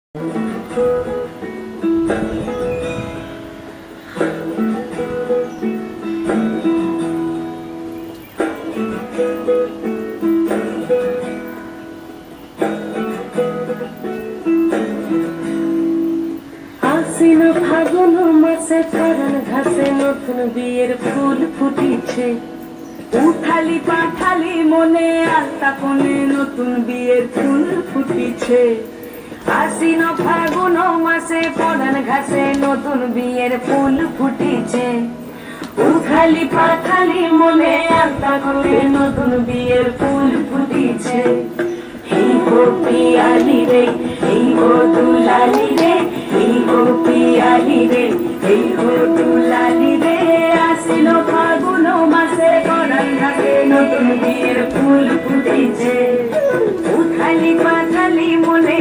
আশ্বিন ফাগুন মাসে পরাণ ঘাসে নতুন বিয়ের ফুল ফুটিছে। উঠালি পাঠালি মনে আলতা কোণে নতুন বিয়ের ফুল ফুটিছে। আশ্বিন ফাগুন মাসে পরাণ ঘাসে নতুন বিয়ের ফুল ফুটিছে। উঠালি পাঠালি মনে আলতা কোণে নতুন বিয়ের ফুল ফুটিছে। এই গো পিয়ালি রে, এই গো দুলালি রে, এই গো পিয়ালি রে, এই গো দুলালি রে। আশ্বিন ফাগুন মাসে পরাণ ঘাসে নতুন বিয়ের ফুল ফুটিছে। উঠালি পাঠালি মনে